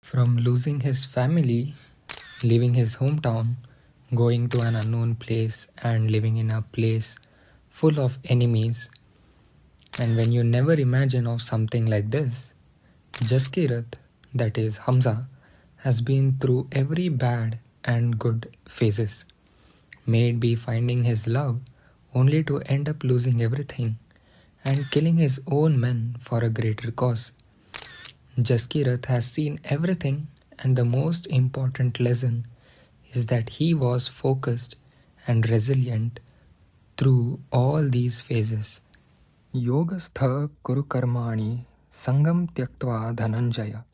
From losing his family, leaving his hometown, going to an unknown place and living in a place full of enemies. And when you never imagine of something like this, Jaskirat, that is Hamza, has been through every bad and good phases. May it be finding his love only to end up losing everything and killing his own men for a greater cause. Jaskirat has seen everything, and the most important lesson is that he was focused and resilient through all these phases. Yogastha kuru karmani sangam tyaktva dhananjaya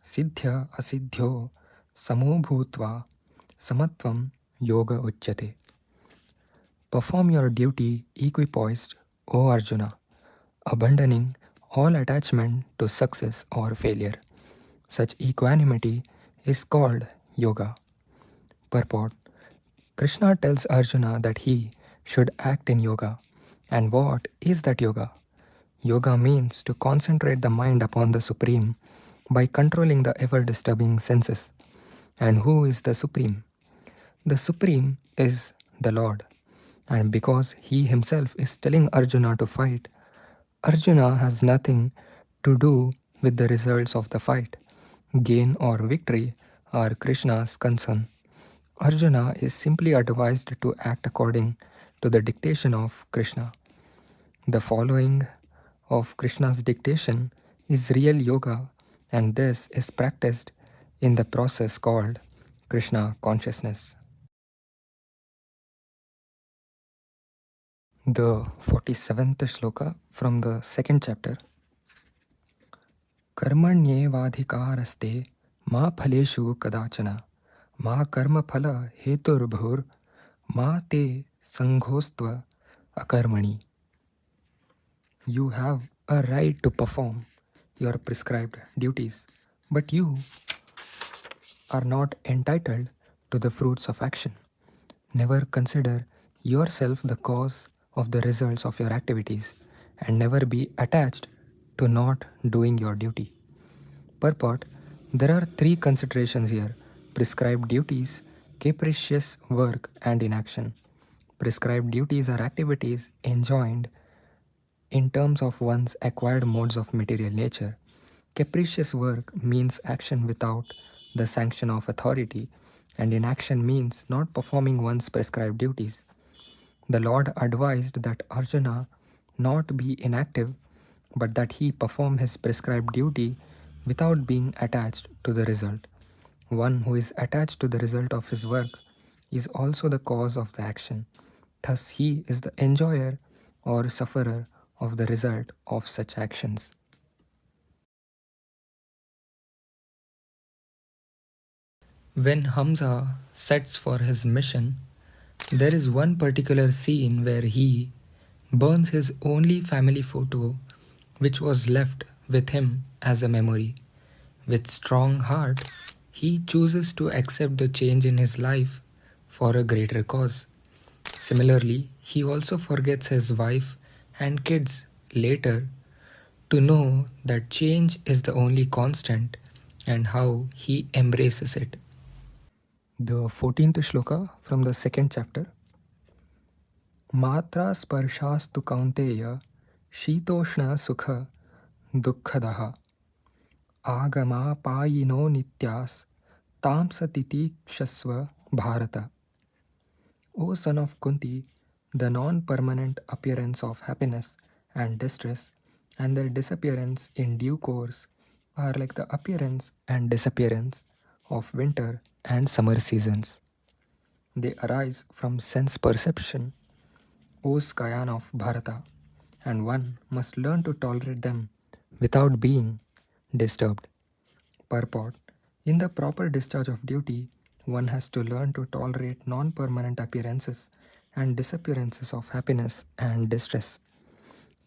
siddhya asiddhyo samo bhutva samatvam yoga uchyate. Perform your duty equipoised, O Arjuna, abandoning all attachment to success or failure. Such equanimity is called yoga. Purport: Krishna tells Arjuna that he should act in yoga. And what is that yoga? Yoga means to concentrate the mind upon the Supreme by controlling the ever-disturbing senses. And who is the Supreme? The Supreme is the Lord. And because he himself is telling Arjuna to fight, Arjuna has nothing to do with the results of the fight. Gain or victory are Krishna's concern. Arjuna is simply advised to act according to the dictation of Krishna. The following of Krishna's dictation is real yoga, and this is practiced in the process called Krishna consciousness. The 47th shloka from the second chapter. Karmanyevadhikaraste ma phaleshu kadachana ma karma phala heturbhur ma te sanghostva akarmani. You have a right to perform your prescribed duties, but you are not entitled to the fruits of action. Never consider yourself the cause of the results of your activities, and never be attached to not doing your duty. Purport: there are three considerations here: prescribed duties, capricious work, and inaction. Prescribed duties are activities enjoined in terms of one's acquired modes of material nature. Capricious work means action without the sanction of authority, and inaction means not performing one's prescribed duties. The Lord advised that Arjuna not be inactive, but that he perform his prescribed duty without being attached to the result. One who is attached to the result of his work is also the cause of the action. Thus, he is the enjoyer or sufferer of the result of such actions. When Hamza sets for his mission, there is one particular scene where he burns his only family photo, which was left with him as a memory. With strong heart, he chooses to accept the change in his life for a greater cause. Similarly, he also forgets his wife and kids later to know that change is the only constant and how he embraces it. The 14th shloka from the second chapter. Matra sparshastu kaunteya shitoshna sukha dukkhadaha agama payino nityas tamsatiti kshasva bharata. O son of Kunti, the non-permanent appearance of happiness and distress and their disappearance in due course are like the appearance and disappearance of winter and summer seasons. They arise from sense perception, O Skayan of Bharata, and one must learn to tolerate them without being disturbed. Purport: in the proper discharge of duty, one has to learn to tolerate non-permanent appearances and disappearances of happiness and distress.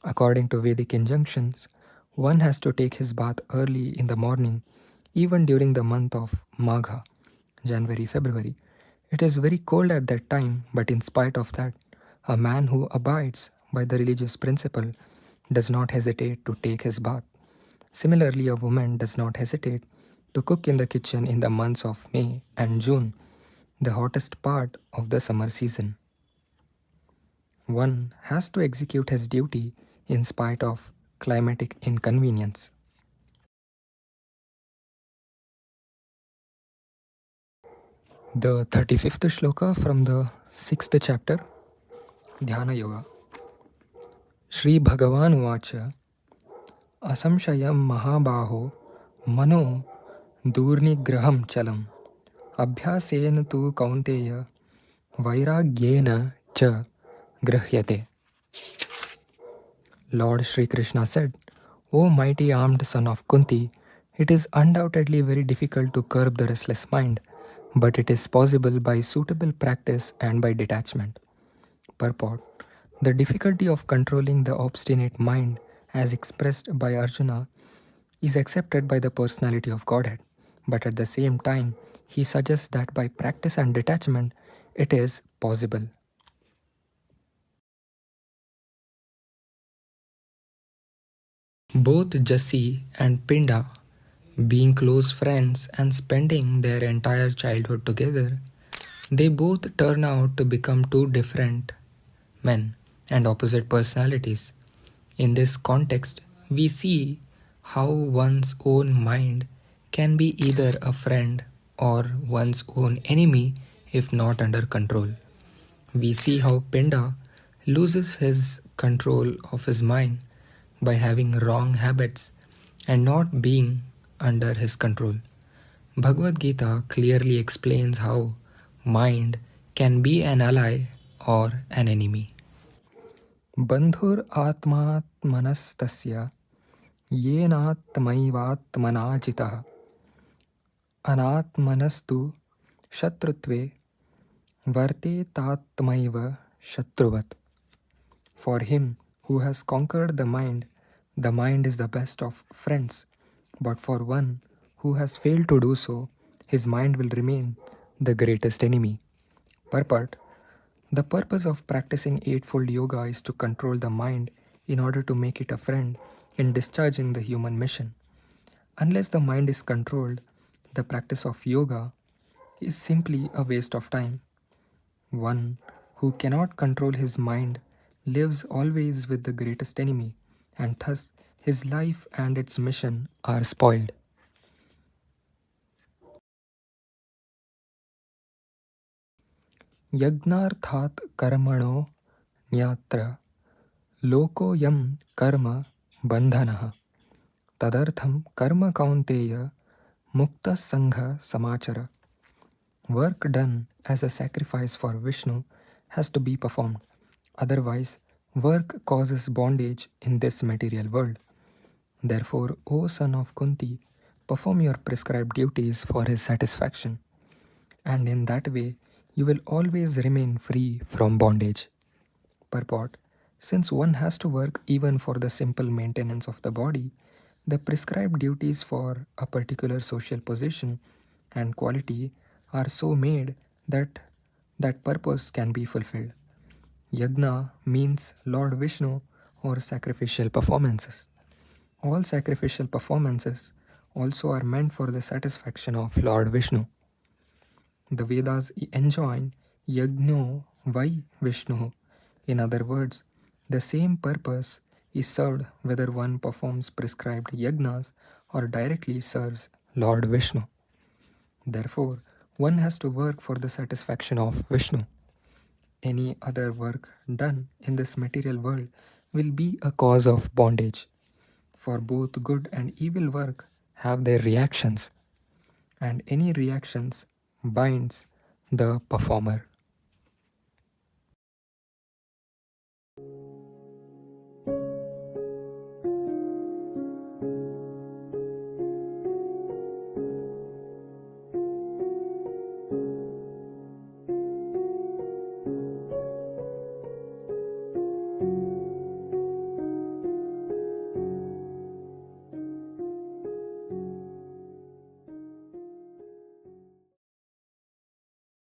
According to Vedic injunctions, one has to take his bath early in the morning, even during the month of Magha, January, February. It is very cold at that time, but in spite of that, a man who abides by the religious principle does not hesitate to take his bath. Similarly, a woman does not hesitate to cook in the kitchen in the months of May and June, the hottest part of the summer season. One has to execute his duty in spite of climatic inconvenience. The 35th shloka from the 6th chapter, Dhyana Yoga. Shri Bhagavan Vacha Asamshayam Mahabaho Mano Durnigraham Chalam Abhyasena tu Kaunteya Vairagyena cha Grahyate. Lord Sri Krishna said, O mighty armed son of Kunti, it is undoubtedly very difficult to curb the restless mind, but it is possible by suitable practice and by detachment. Purport: the difficulty of controlling the obstinate mind, as expressed by Arjuna, is accepted by the personality of Godhead, but at the same time, he suggests that by practice and detachment, it is possible. Both Jassi and Pinda, being close friends and spending their entire childhood together, they both turn out to become two different men and opposite personalities. In this context, we see how one's own mind can be either a friend or one's own enemy if not under control. We see how Pinda loses his control of his mind by having wrong habits and not being under his control. Bhagavad Gita clearly explains how mind can be an ally or an enemy. Bandhur atmatmanastasya yenatmaivatmana jitah anatmanastu shatrutve varte tatmaiva shatruvat. For him who has conquered the mind is the best of friends. But for one who has failed to do so, his mind will remain the greatest enemy. Purport: the purpose of practicing Eightfold Yoga is to control the mind in order to make it a friend in discharging the human mission. Unless the mind is controlled, the practice of yoga is simply a waste of time. One who cannot control his mind lives always with the greatest enemy, and thus his life and its mission are spoiled. Yagnarthat karmano nyatra loko yam karma bandhanaha tadartham karma kaunteya mukta sangha samachara. Work done as a sacrifice for Vishnu has to be performed. Otherwise, work causes bondage in this material world. Therefore, O son of Kunti, perform your prescribed duties for his satisfaction, and in that way you will always remain free from bondage. Purport: since one has to work even for the simple maintenance of the body, the prescribed duties for a particular social position and quality are so made that that purpose can be fulfilled. Yagna means Lord Vishnu or sacrificial performances. All sacrificial performances also are meant for the satisfaction of Lord Vishnu. The Vedas enjoin Yagno Vai Vishnu. In other words, the same purpose is served whether one performs prescribed yagnas or directly serves Lord Vishnu. Therefore, one has to work for the satisfaction of Vishnu. Any other work done in this material world will be a cause of bondage. For both good and evil work have their reactions, and any reactions binds the performer.